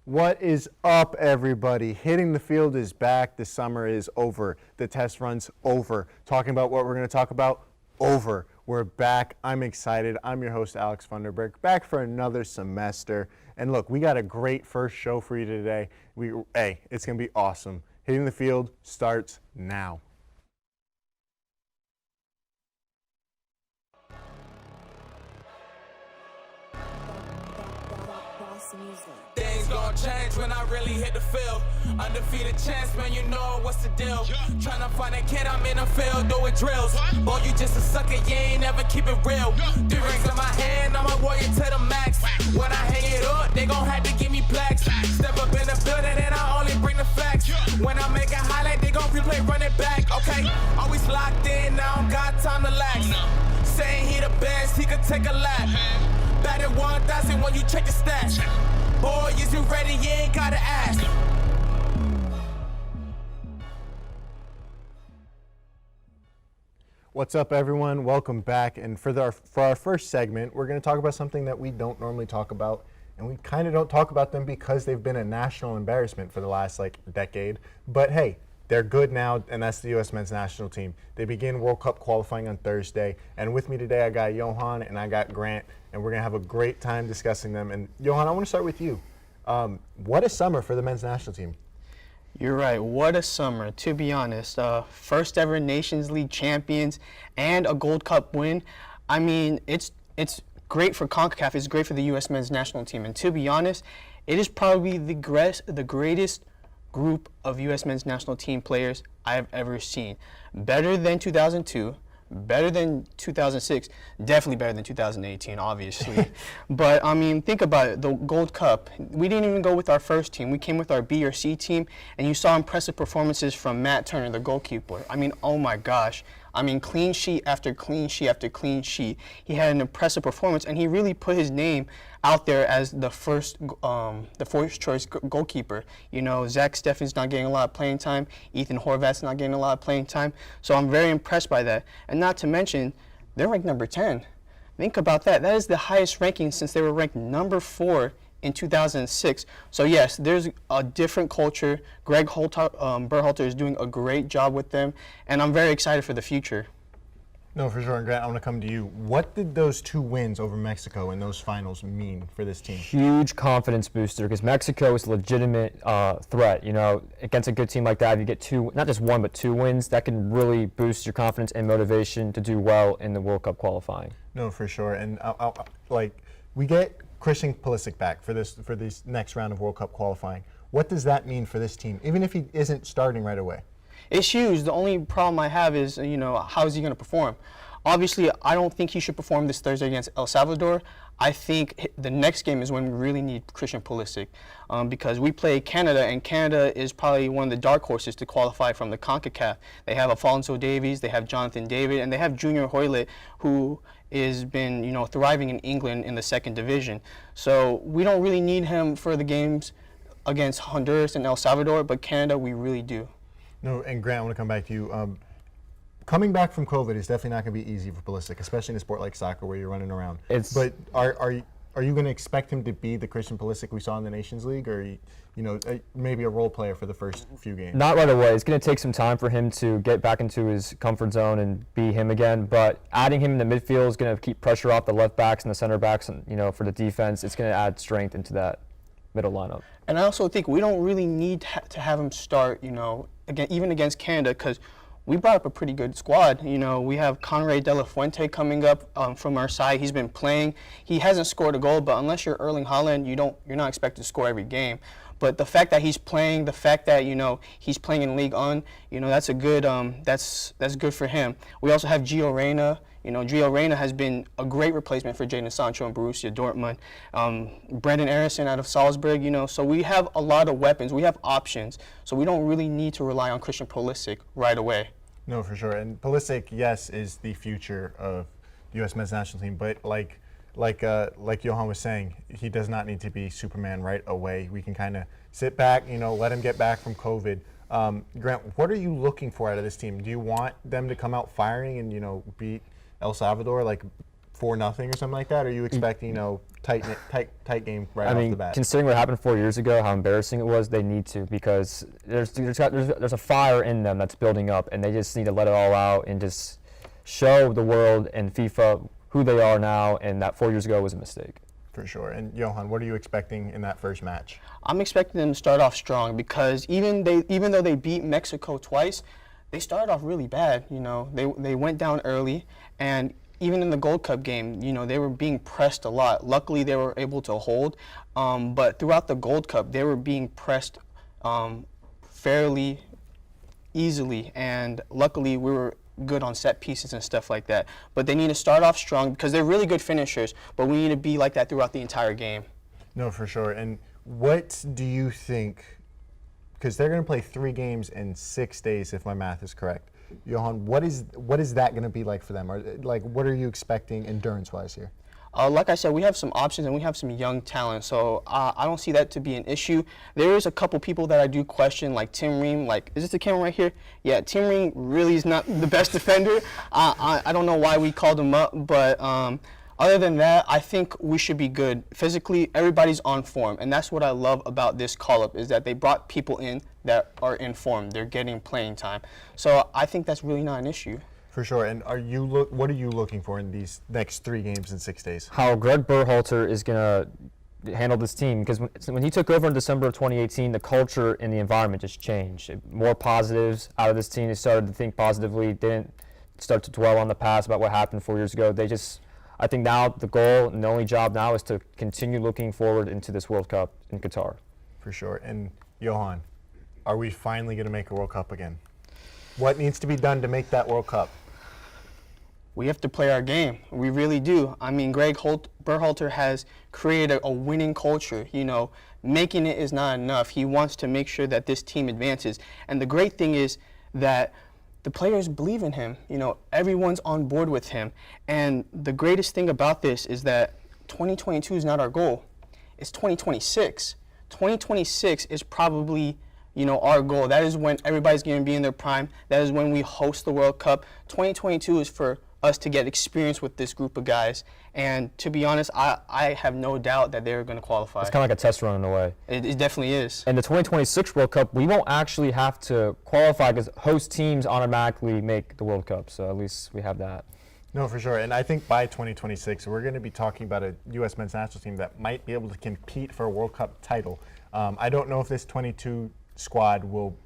What is up, everybody? Hitting the Field is back. The summer is over. The test run's over. Talking about what we're going to talk about, over. We're back. I'm excited. I'm your host, Alex Funderburke, back for another semester. And look, we got a great first show for you today. It's going to be awesome. Hitting the Field starts now. Things gon' change when I really hit the field. Undefeated chance, man, you know what's the deal. Tryna find a kid, I'm in the field doing drills. Boy, you just a sucker, you ain't never keep it real. 3 rings in my hand, I'm a warrior to the max. When I hang it up, they gon' have to give me plaques. Step up in the building and I only bring the facts. When I make a highlight, they gon' replay, run it back. Okay, always locked in, now I don't got time to lax. Saying he the best, he could take a lap. Batted 1,000 when you check the stats. Boy, is you ready? You ain't gotta ask. What's up, everyone? Welcome back. And for our first segment, we're going to talk about something that we don't normally talk about. And we kind of don't talk about them because they've been a national embarrassment for the last decade. But hey, they're good now, and that's the U.S. men's national team. They begin World Cup qualifying on Thursday. And with me today, I got Johan and I got Grant, and we're going to have a great time discussing them. And Johan, I want to start with you. What a summer for the men's national team. You're right. What a summer, to be honest. First ever Nations League champions and a Gold Cup win. I mean, it's great for CONCACAF. It's great for the U.S. men's national team. And to be honest, it is probably the greatest group of U.S. men's national team players I have ever seen. Better than 2002, better than 2006, definitely better than 2018, obviously. But, I mean, think about it, the Gold Cup. We didn't even go with our first team. We came with our B or C team, and you saw impressive performances from Matt Turner, the goalkeeper. I mean, oh my gosh. I mean, clean sheet after clean sheet after clean sheet. He had an impressive performance, and he really put his name out there as the first choice goalkeeper. You know, Zach Steffen's not getting a lot of playing time. Ethan Horvath's not getting a lot of playing time. So I'm very impressed by that. And not to mention, they're ranked number 10. Think about that. That is the highest ranking since they were ranked number 4 in 2006. So yes, there's a different culture. Greg Berhalter is doing a great job with them, and I'm very excited for the future. No, for sure. And Grant, I want to come to you. What did those 2 wins over Mexico in those finals mean for this team? Huge confidence booster, because Mexico is a legitimate threat. You know, against a good team like that, if you get 2, not just 1, but 2 wins, that can really boost your confidence and motivation to do well in the World Cup qualifying. No, for sure. And we get Christian Pulisic back for this next round of World Cup qualifying. What does that mean for this team, even if he isn't starting right away? It's huge. The only problem I have is, you know, how is he going to perform? Obviously, I don't think he should perform this Thursday against El Salvador. I think the next game is when we really need Christian Pulisic, because we play Canada, and Canada is probably one of the dark horses to qualify from the CONCACAF. They have Alphonso Davies, they have Jonathan David, and they have Junior Hoylett, who has been, you know, thriving in England in the 2nd division. So we don't really need him for the games against Honduras and El Salvador, but Canada, we really do. No, and Grant, I want to come back to you. Coming back from COVID is definitely not going to be easy for Pulisic, especially in a sport like soccer where you're running around. But are you going to expect him to be the Christian Pulisic we saw in the Nations League, or maybe a role player for the first few games? Not right away. It's going to take some time for him to get back into his comfort zone and be him again. But adding him in the midfield is going to keep pressure off the left backs and the center backs, and for the defense, it's going to add strength into that middle lineup. And I also think we don't really need to have him start, again, even against Canada, because we brought up a pretty good squad. We have Conrad De La Fuente coming up from our side. He's been playing. He hasn't scored a goal, but unless you're Erling Haaland, you're not expected to score every game. But the fact that he's playing, the fact that he's playing in Ligue 1, that's a good that's good for him. We also have Gio Reyna. Gio Reyna has been a great replacement for Jadon Sancho in Borussia Dortmund. Brandon Eriksson out of Salzburg. So we have a lot of weapons. We have options. So we don't really need to rely on Christian Pulisic right away. No, for sure. And Pulisic, yes, is the future of the U.S. men's national team. But like Johan was saying, he does not need to be Superman right away. We can kind of sit back, let him get back from COVID. Grant, what are you looking for out of this team? Do you want them to come out firing and, beat El Salvador 4-0 or something like that? Or are you expecting, tight game right I off mean, the bat. considering what happened 4 years ago, how embarrassing it was, they need to, because there's a fire in them that's building up, and they just need to let it all out and just show the world and FIFA who they are now, and that 4 years ago was a mistake. For sure. And Johan, what are you expecting in that first match? I'm expecting them to start off strong because even though they beat Mexico twice, they started off really bad. You know, they went down early, and even in the Gold Cup game, you know, they were being pressed a lot. Luckily, they were able to hold, but throughout the Gold Cup, they were being pressed fairly easily, and luckily we were good on set pieces and stuff like that. But they need to start off strong because they're really good finishers, but we need to be like that throughout the entire game. No, for sure. And what do you think, because they're going to play 3 games in 6 days, if my math is correct. Johan, what is that going to be like for them? Or like, what are you expecting endurance-wise here? Like I said, we have some options and we have some young talent, so I don't see that to be an issue. There is a couple people that I do question, like Tim Ream. Like, is this the camera right here? Yeah, Tim Ream really is not the best defender. I don't know why we called him up, but other than that, I think we should be good. Physically, everybody's on form, and that's what I love about this call-up, is that they brought people in that are in form. They're getting playing time. So I think that's really not an issue. For sure. And what are you looking for in these next 3 games in 6 days? How Greg Berhalter is going to handle this team, because when he took over in December of 2018, the culture and the environment just changed. More positives out of this team. They started to think positively, didn't start to dwell on the past about what happened 4 years ago. I think now the goal and the only job now is to continue looking forward into this World Cup in Qatar. For sure. And Johan, are we finally going to make a World Cup again? What needs to be done to make that World Cup? We have to play our game. We really do. I mean, Greg Berhalter has created a winning culture. You know, making it is not enough. He wants to make sure that this team advances. And the great thing is that the players believe in him. You know, everyone's on board with him. And the greatest thing about this is that 2022 is not our goal. It's 2026. 2026 is probably, you know, our goal. That is when everybody's going to be in their prime. That is when we host the World Cup. 2022 is for us to get experience with this group of guys. And to be honest, I have no doubt that they're going to qualify. It's kind of like a test run in a way. It definitely is. And the 2026 World Cup, we won't actually have to qualify because host teams automatically make the World Cup. So at least we have that. No, for sure. And I think by 2026, we're going to be talking about a U.S. men's national team that might be able to compete for a World Cup title. I don't know if this 22 squad will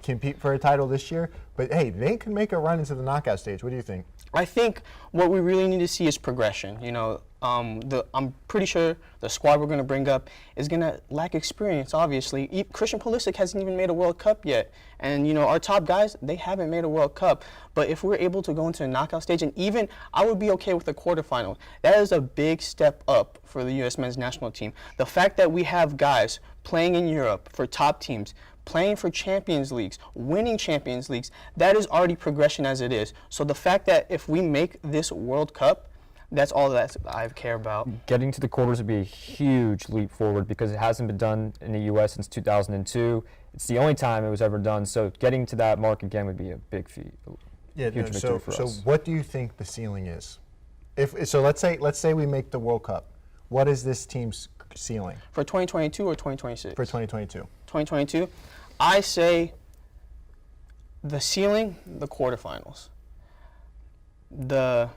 compete for a title this year, but hey, they can make a run into the knockout stage. What do you think? I think what we really need to see is progression. You know, I'm pretty sure the squad we're going to bring up is going to lack experience, obviously. Christian Pulisic hasn't even made a World Cup yet. And, you know, our top guys, they haven't made a World Cup. But if we're able to go into the knockout stage, and even I would be okay with the quarterfinal, that is a big step up for the U.S. men's national team. The fact that we have guys playing in Europe for top teams, playing for Champions Leagues, winning Champions Leagues, that is already progression as it is. So the fact that if we make this World Cup, that's all that I care about. Getting to the quarters would be a huge leap forward because it hasn't been done in the U.S. since 2002. It's the only time it was ever done. So getting to that mark again would be a big feat. Yeah. Huge victory for so us. what do you think the ceiling is? Let's say we make the World Cup. What is this team's ceiling For 2022 or 2026? for 2022? 2022, I say the ceiling, the quarterfinals. The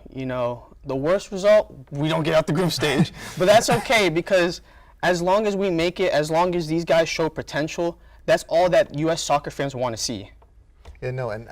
worst result, we don't get out the group stage. But that's okay because as long as we make it, as long as these guys show potential, that's all that U.S. soccer fans want to see. Yeah, no, and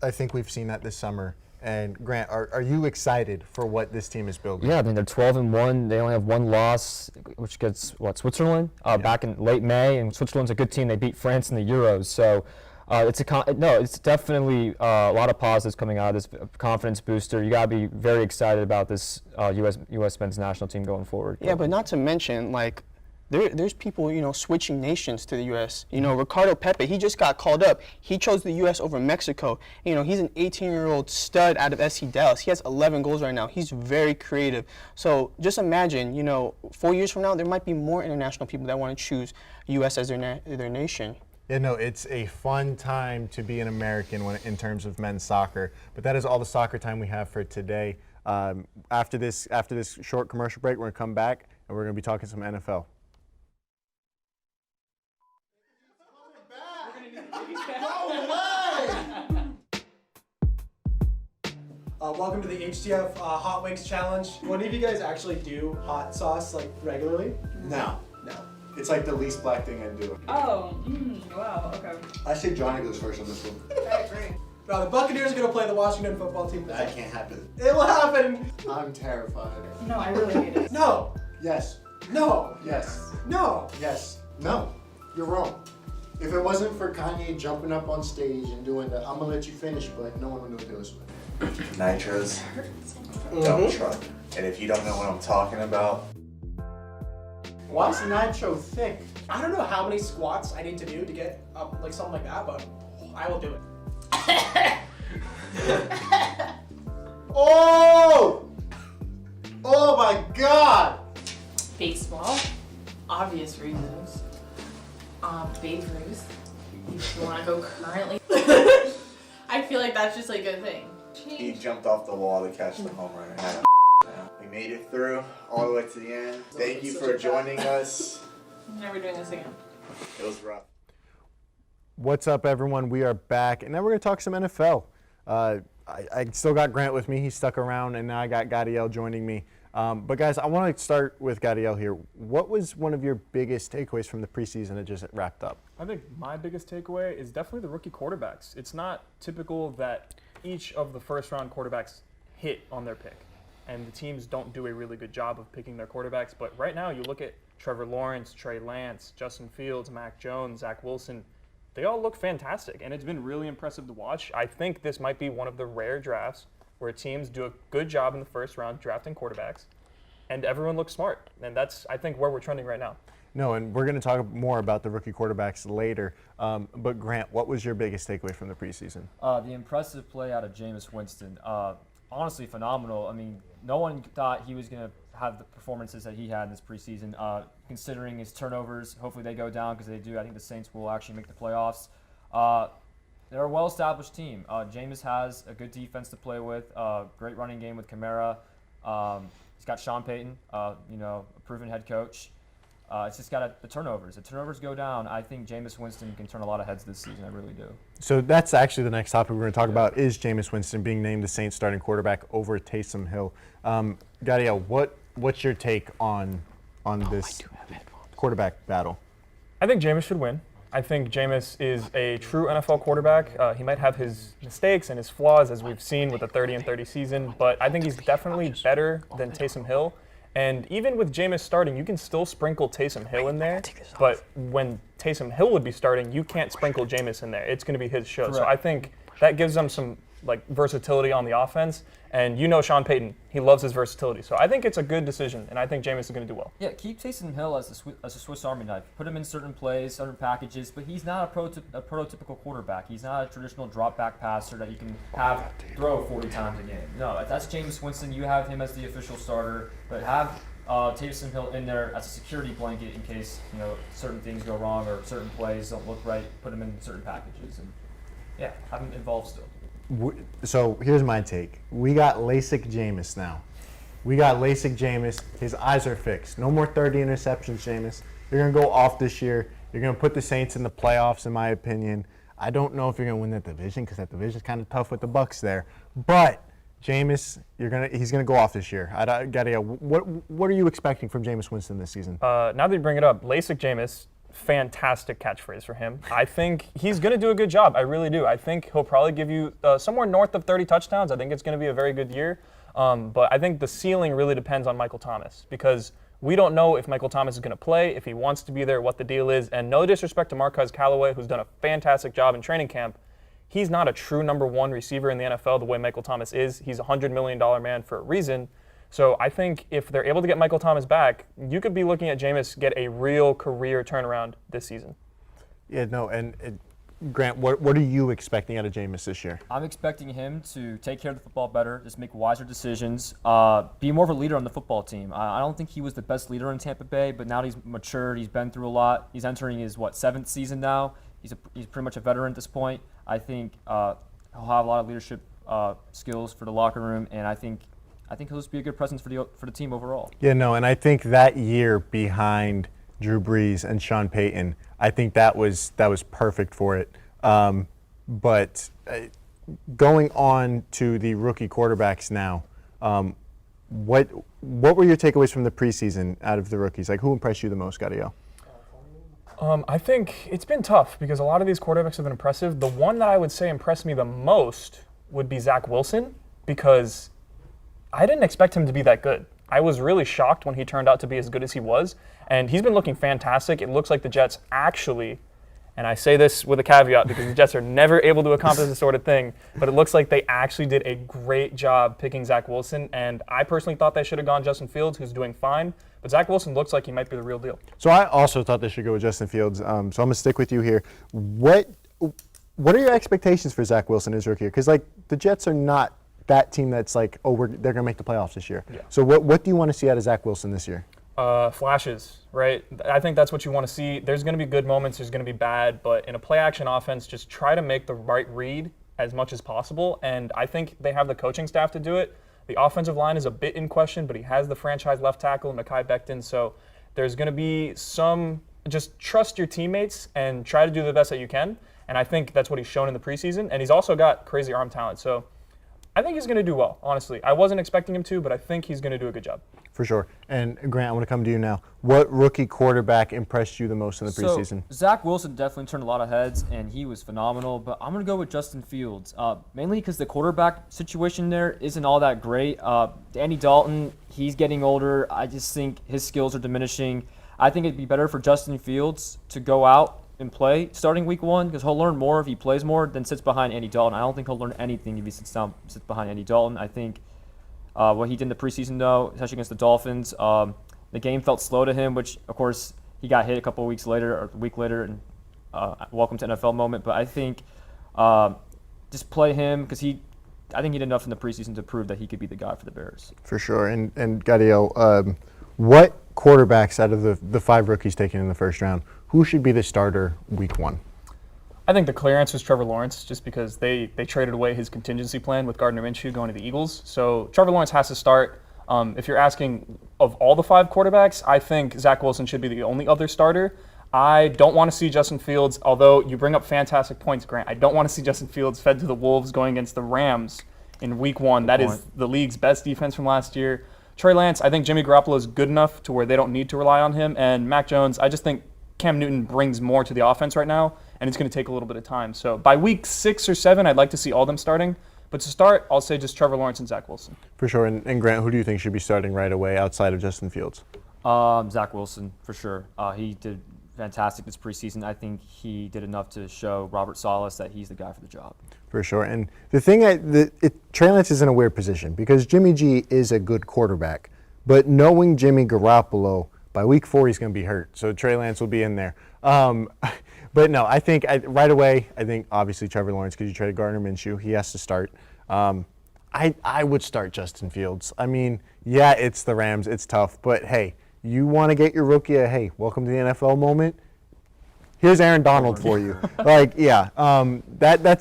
I think we've seen that this summer. And Grant, are you excited for what this team is building? Yeah, I mean they're 12-1. They only have one loss, which gets Switzerland back in late May, and Switzerland's a good team. They beat France in the Euros, so it's definitely a lot of positives coming out of this confidence booster. You gotta be very excited about this U.S. men's national team going forward. Yeah, but not to mention like. There's people, you know, switching nations to the U.S. You know, Ricardo Pepe, he just got called up. He chose the U.S. over Mexico. You know, he's an 18-year-old stud out of SC Dallas. He has 11 goals right now. He's very creative. So just imagine, you know, 4 years from now, there might be more international people that want to choose U.S. as their nation. Yeah, no, it's a fun time to be an American in terms of men's soccer. But that is all the soccer time we have for today. After this short commercial break, we're going to come back. and we're going to be talking some NFL. Welcome to the HTF Hot Wings Challenge. One of you guys actually do hot sauce like regularly? No. No. It's like the least black thing I do. Oh, wow, okay. I say Johnny goes first on this one. I agree. Now the Buccaneers are going to play the Washington football team. That can't happen. It will happen. I'm terrified. No, I really hate it. No. Yes. No. Yes. No. Yes. No. You're wrong. If it wasn't for Kanye jumping up on stage and doing that, I'm gonna let you finish, but no one would know Taylor Swift. Nitros, dump truck. And if you don't know what I'm talking about, Why is Nitro thick? I don't know how many squats I need to do to get up like something like that, but I will do it. Oh! Oh my God! Baseball, obvious reasons. Babe Ruth, if you want to go currently. I feel like that's just like a thing. he jumped off the wall to catch the home run. We made it through all the way to the end. Thank you for joining us. I'm never doing this again. It was rough. What's up, everyone? We are back, and now we're going to talk some NFL. I still got Grant with me. He stuck around, and now I got Gadiel joining me. But guys, I want to start with Gadiel here. What was one of your biggest takeaways from the preseason that just wrapped up? I think my biggest takeaway is definitely the rookie quarterbacks. It's not typical that each of the first-round quarterbacks hit on their pick, and the teams don't do a really good job of picking their quarterbacks. But right now, you look at Trevor Lawrence, Trey Lance, Justin Fields, Mac Jones, Zach Wilson. They all look fantastic, and it's been really impressive to watch. I think this might be one of the rare drafts where teams do a good job in the first round drafting quarterbacks, and everyone looks smart. And that's, I think, where we're trending right now. No, and we're going to talk more about the rookie quarterbacks later. But Grant, what was your biggest takeaway from the preseason? The impressive play out of Jameis Winston. Honestly, phenomenal. I mean, no one thought he was going to have the performances that he had in this preseason, considering his turnovers. Hopefully they go down because they do. I think the Saints will actually make the playoffs. They're a well-established team. Jameis has a good defense to play with, great running game with Kamara. He's got Sean Payton, a proven head coach. It's just got the turnovers. The turnovers go down. I think Jameis Winston can turn a lot of heads this season. I really do. So that's actually the next topic we're going to talk about is Jameis Winston being named the Saints starting quarterback over Taysom Hill. Gadiel, what's your take on this quarterback battle? I think Jameis should win. I think Jameis is a true NFL quarterback. He might have his mistakes and his flaws, as we've seen with the 30-30 season, but I think he's definitely better than Taysom Hill. And even with Jameis starting, you can still sprinkle Taysom Hill in there, but when Taysom Hill would be starting, you can't sprinkle Jameis in there. It's going to be his show. Correct. So I think that gives them some versatility on the offense. And Sean Payton, he loves his versatility. So I think it's a good decision, and I think Jameis is going to do well. Yeah, keep Taysom Hill as a Swiss Army knife. Put him in certain plays, certain packages, but he's not a prototypical quarterback. He's not a traditional drop-back passer that you can have throw 40 times a game. No, that's Jameis Winston. You have him as the official starter, but have Taysom Hill in there as a security blanket in case certain things go wrong or certain plays don't look right. Put him in certain packages, and yeah, have him involved still. So here's my take. We got LASIK Jameis now. We got LASIK Jameis. His eyes are fixed. No more 30 interceptions, Jameis. You're going to go off this year. You're going to put the Saints in the playoffs, in my opinion. I don't know if you're going to win that division because that division's kind of tough with the Bucks there. But Jameis, he's going to go off this year. What are you expecting from Jameis Winston this season? Now that you bring it up, LASIK Jameis, fantastic catchphrase for him. I think he's going to do a good job. I really do. I think he'll probably give you somewhere north of 30 touchdowns. I think it's going to be a very good year. But I think the ceiling really depends on Michael Thomas because we don't know if Michael Thomas is going to play, if he wants to be there, what the deal is. And no disrespect to Marquez Callaway, who's done a fantastic job in training camp. He's not a true number one receiver in the NFL the way Michael Thomas is. He's a $100 million man for a reason. So I think if they're able to get Michael Thomas back, you could be looking at Jameis get a real career turnaround this season. Yeah, no, and Grant, what are you expecting out of Jameis this year? I'm expecting him to take care of the football better, just make wiser decisions, be more of a leader on the football team. I don't think he was the best leader in Tampa Bay, but now he's matured. He's been through a lot. He's entering his, 7th season now. He's pretty much a veteran at this point. I think he'll have a lot of leadership skills for the locker room, and I think I think he'll just be a good presence for the team overall. Yeah, no, and I think that year behind Drew Brees and Sean Payton, I think that was perfect for it. But going on to the rookie quarterbacks now, what were your takeaways from the preseason out of the rookies? Like, who impressed you the most, Gadiel? I think it's been tough because a lot of these quarterbacks have been impressive. The one that I would say impressed me the most would be Zach Wilson, because I didn't expect him to be that good. I was really shocked when he turned out to be as good as he was, and he's been looking fantastic. It looks like the Jets actually, and I say this with a caveat because the Jets are never able to accomplish this sort of thing, but it looks like they actually did a great job picking Zach Wilson, and I personally thought they should have gone Justin Fields, who's doing fine, but Zach Wilson looks like he might be the real deal. So I also thought they should go with Justin Fields. So I'm going to stick with you here. What are your expectations for Zach Wilson as rookie? Because, like, the Jets are not that team that's like, oh, they're going to make the playoffs this year. Yeah. So what do you want to see out of Zach Wilson this year? Flashes, right? I think that's what you want to see. There's going to be good moments, there's going to be bad, but in a play-action offense, just try to make the right read as much as possible, and I think they have the coaching staff to do it. The offensive line is a bit in question, but he has the franchise left tackle, Mekhi Becton, so there's going to be some, just trust your teammates and try to do the best that you can, and I think that's what he's shown in the preseason, and he's also got crazy arm talent, so I think he's going to do well, honestly. I wasn't expecting him to, but I think he's going to do a good job. For sure. And Grant, I want to come to you now. What rookie quarterback impressed you the most in the preseason? So Zach Wilson definitely turned a lot of heads, and he was phenomenal. But I'm going to go with Justin Fields, mainly because the quarterback situation there isn't all that great. Andy Dalton, he's getting older. I just think his skills are diminishing. I think it'd be better for Justin Fields to go out and play starting week 1, because he'll learn more if he plays more than sits behind Andy Dalton. I don't think he'll learn anything if he sits behind Andy Dalton. I think what he did in the preseason, though, especially against the Dolphins, the game felt slow to him, which, of course, he got hit a week later, and welcome to NFL moment. But I think just play him, because I think he did enough in the preseason to prove that he could be the guy for the Bears. For sure. And Gadiel, what quarterbacks out of the 5 rookies taken in the first round, who should be the starter week 1? I think the clear answer is Trevor Lawrence, just because they traded away his contingency plan with Gardner Minshew going to the Eagles. So Trevor Lawrence has to start. If you're asking of all the 5 quarterbacks, I think Zach Wilson should be the only other starter. I don't want to see Justin Fields, although you bring up fantastic points, Grant. I don't want to see Justin Fields fed to the Wolves going against the Rams in week 1. That is the league's best defense from last year. Trey Lance, I think Jimmy Garoppolo is good enough to where they don't need to rely on him. And Mac Jones, I just think Cam Newton brings more to the offense right now, and it's going to take a little bit of time. So by week 6 or 7, I'd like to see all them starting. But to start, I'll say just Trevor Lawrence and Zach Wilson. For sure. And Grant, who do you think should be starting right away outside of Justin Fields? Zach Wilson, for sure. He did fantastic this preseason. I think he did enough to show Robert Saleh that he's the guy for the job. For sure. And the thing, Trey Lance is in a weird position because Jimmy G is a good quarterback. But knowing Jimmy Garoppolo, by week 4 he's going to be hurt. So Trey Lance will be in there. But no, I think right away, I think obviously Trevor Lawrence, because you traded Gardner Minshew, he has to start. I would start Justin Fields. I mean, yeah, it's the Rams. It's tough. But, hey, you want to get your rookie a, hey, welcome to the NFL moment? Here's Aaron Donald for you. That's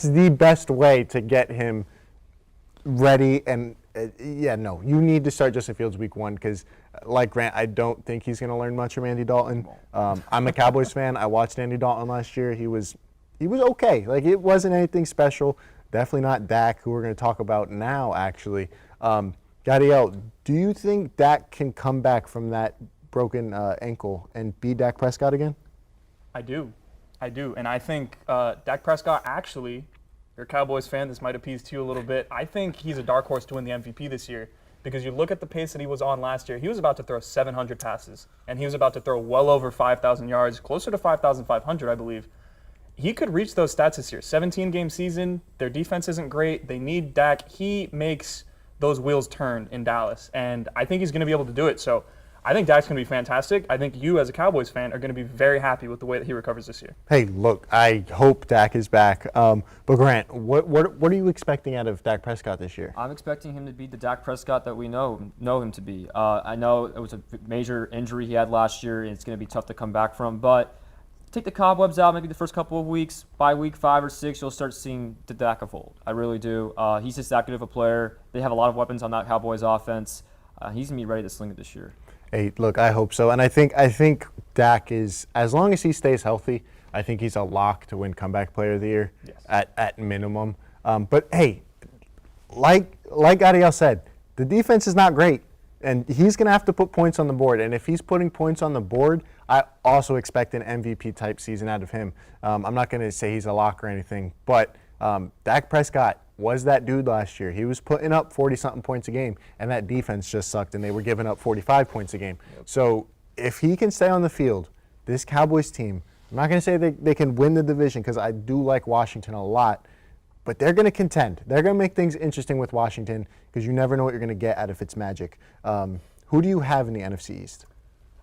the best way to get him ready. And, you need to start Justin Fields week 1 because, like Grant, I don't think he's going to learn much from Andy Dalton. I'm a Cowboys fan. I watched Andy Dalton last year. He was okay. Like, it wasn't anything special. Definitely not Dak, who we're going to talk about now, actually. Gadiel, do you think Dak can come back from that broken ankle and be Dak Prescott again? I do. And I think Dak Prescott actually, you're a Cowboys fan, this might appease to you a little bit. I think he's a dark horse to win the MVP this year because you look at the pace that he was on last year. He was about to throw 700 passes, and he was about to throw well over 5,000 yards, closer to 5,500, I believe. He could reach those stats this year. 17-game season. Their defense isn't great. They need Dak. He makes those wheels turn in Dallas, and I think he's going to be able to do it. So I think Dak's going to be fantastic. I think you, as a Cowboys fan, are going to be very happy with the way that he recovers this year. Hey, look, I hope Dak is back. But Grant, what are you expecting out of Dak Prescott this year? I'm expecting him to be the Dak Prescott that we know him to be. I know it was a major injury he had last year, and it's going to be tough to come back from, but take the cobwebs out maybe the first couple of weeks. By week 5 or 6, you'll start seeing the Dak of old. I really do. He's just that good of a player. They have a lot of weapons on that Cowboys offense. He's going to be ready to sling it this year. Hey, look, I hope so. And I think Dak is, as long as he stays healthy, I think he's a lock to win Comeback Player of the Year at minimum. But, hey, like Gadiel said, the defense is not great. And he's going to have to put points on the board. And if he's putting points on the board, I also expect an MVP-type season out of him. I'm not going to say he's a lock or anything, but Dak Prescott was that dude last year. He was putting up 40-something points a game, and that defense just sucked, and they were giving up 45 points a game. So if he can stay on the field, this Cowboys team, I'm not going to say they can win the division because I do like Washington a lot, but they're going to contend. They're going to make things interesting with Washington because you never know what you're going to get out of Fitzmagic. Who do you have in the NFC East?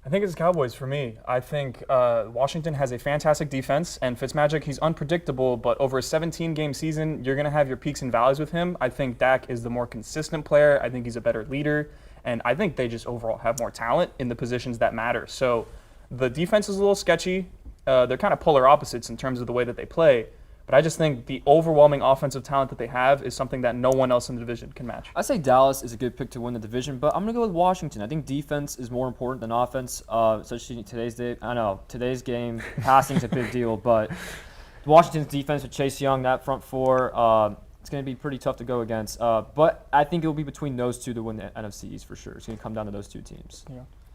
I think it's Cowboys for me. I think Washington has a fantastic defense, and Fitzmagic, he's unpredictable, but over a 17-game season, you're going to have your peaks and valleys with him. I think Dak is the more consistent player. I think he's a better leader, and I think they just overall have more talent in the positions that matter. So the defense is a little sketchy. They're kind of polar opposites in terms of the way that they play. But I just think the overwhelming offensive talent that they have is something that no one else in the division can match. I say Dallas is a good pick to win the division, but I'm going to go with Washington. I think defense is more important than offense, especially in today's day. I know, today's game, passing is a big deal, but Washington's defense with Chase Young, that front four, it's going to be pretty tough to go against. But I think it will be between those two to win the NFC East for sure. It's going to come down to those two teams.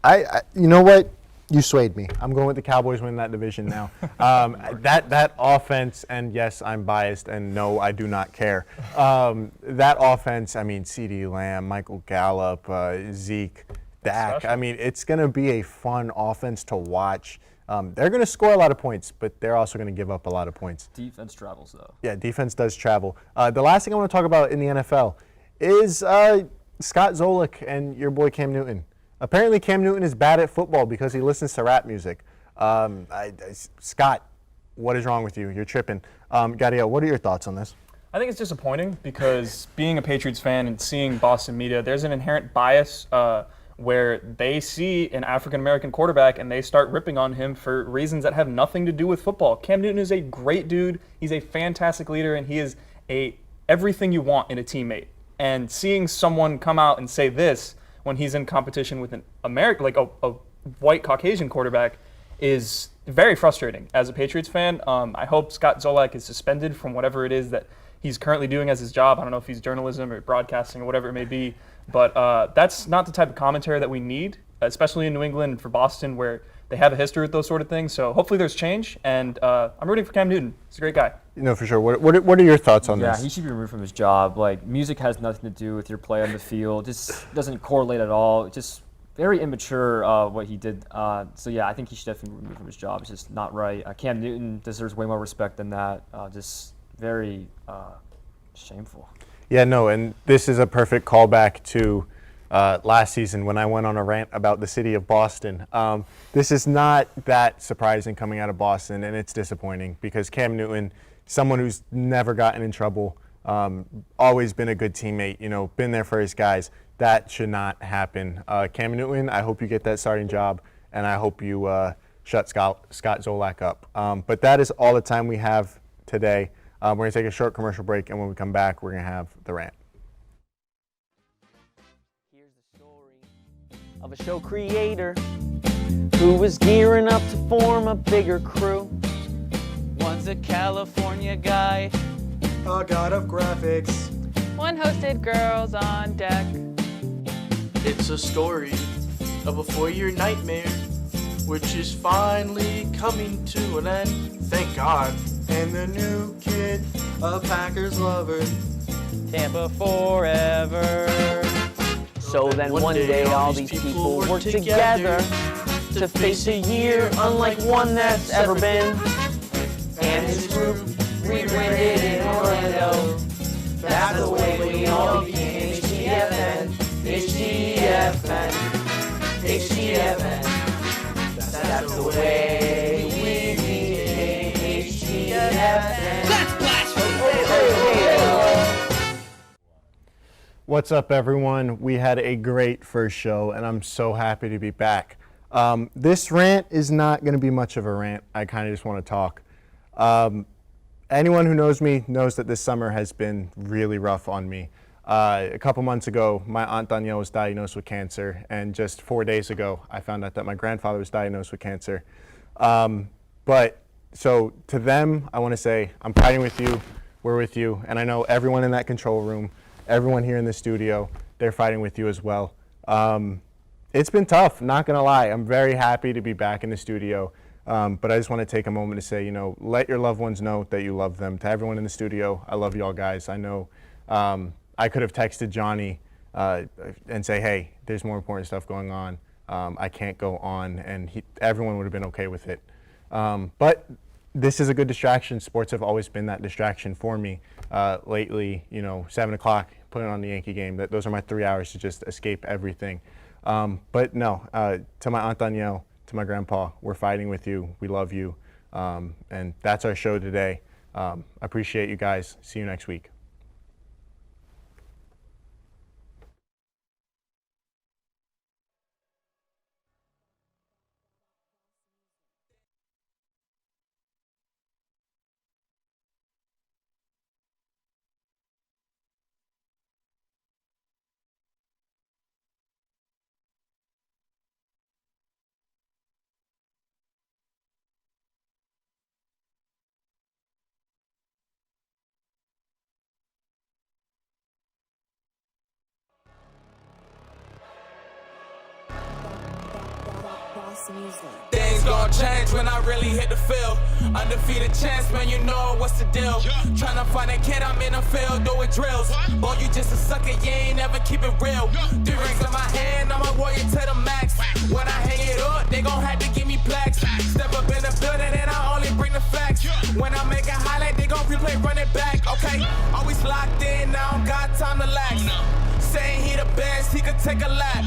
Yeah. You know what? You swayed me. I'm going with the Cowboys winning that division now. That offense, and yes, I'm biased, and no, I do not care. That offense, I mean, CeeDee Lamb, Michael Gallup, Zeke, Dak. I mean, it's going to be a fun offense to watch. They're going to score a lot of points, but they're also going to give up a lot of points. Defense travels, though. Yeah, defense does travel. The last thing I want to talk about in the NFL is Scott Zolak and your boy Cam Newton. Apparently, Cam Newton is bad at football because he listens to rap music. Scott, what is wrong with you? You're tripping. Gadiel, what are your thoughts on this? I think it's disappointing because being a Patriots fan and seeing Boston media, there's an inherent bias where they see an African-American quarterback and they start ripping on him for reasons that have nothing to do with football. Cam Newton is a great dude. He's a fantastic leader, and he is everything you want in a teammate. And seeing someone come out and say this when he's in competition with an American, like a white Caucasian quarterback, is very frustrating as a Patriots fan. I hope Scott Zolak is suspended from whatever it is that he's currently doing as his job. I don't know if he's journalism or broadcasting or whatever it may be, but that's not the type of commentary that we need, especially in New England and for Boston, where they have a history with those sort of things. So hopefully there's change, and I'm rooting for Cam Newton. He's a great guy. No, for sure. What are your thoughts on this? Yeah, he should be removed from his job. Like, music has nothing to do with your play on the field. Just doesn't correlate at all. Just very immature what he did. So, yeah, I think he should definitely be removed from his job. It's just not right. Cam Newton deserves way more respect than that. Just very shameful. Yeah, no, and this is a perfect callback to last season when I went on a rant about the city of Boston. This is not that surprising coming out of Boston, and it's disappointing because Cam Newton, someone who's never gotten in trouble, always been a good teammate, been there for his guys. That should not happen. Cam Newton, I hope you get that starting job, and I hope you shut Scott Zolak up. But that is all the time we have today. We're going to take a short commercial break, and when we come back, we're going to have the rant. Here's the story of a show creator who was gearing up to form a bigger crew. One's a California guy, A god of graphics. One hosted Girls on Deck. It's a story of a 4-year nightmare, which is finally coming to an end. Thank God. And the new kid, a Packers lover. Tampa forever. So then one day all these people work together to face a year unlike one that's ever been. And his group rebranded in Orlando. That's the way we all became HTFN. HTFN. HTFN. That's the way we became HTFN. That's blasphemy! What's up, everyone? We had a great first show, and I'm so happy to be back. This rant is not going to be much of a rant. I kind of just want to talk. Anyone who knows me knows that this summer has been really rough on me. A couple months ago, my Aunt Danielle was diagnosed with cancer, and just 4 days ago, I found out that my grandfather was diagnosed with cancer. But so to them, I want to say, I'm fighting with you, we're with you, and I know everyone in that control room, everyone here in the studio, they're fighting with you as well. It's been tough, not gonna lie. I'm very happy to be back in the studio, but I just want to take a moment to say, you know, let your loved ones know that you love them. To everyone in the studio, I love you all guys. I know I could have texted Johnny and say, hey, there's more important stuff going on. I can't go on, and everyone would have been okay with it. But this is a good distraction. Sports have always been that distraction for me. Lately, you know, 7 o'clock, putting on the Yankee game. Those are my 3 hours to just escape everything. But no, to my Aunt Danielle, to my grandpa, we're fighting with you. We love you. And that's our show today. I appreciate you guys. See you next week. Things gon' change when I really hit the field. Undefeated champs, man, you know what's the deal. Tryna find a kid, I'm in the field doing drills. Boy, you just a sucker, you ain't never keep it real. 3 rings in my hand, I'm a warrior to the max. When I hang it up, they gon' have to give me plaques. Step up in the building and I only bring the facts. When I make a highlight, they gon' replay, run it back, okay? Always locked in, I don't got time to lax. Saying he the best, he could take a lap.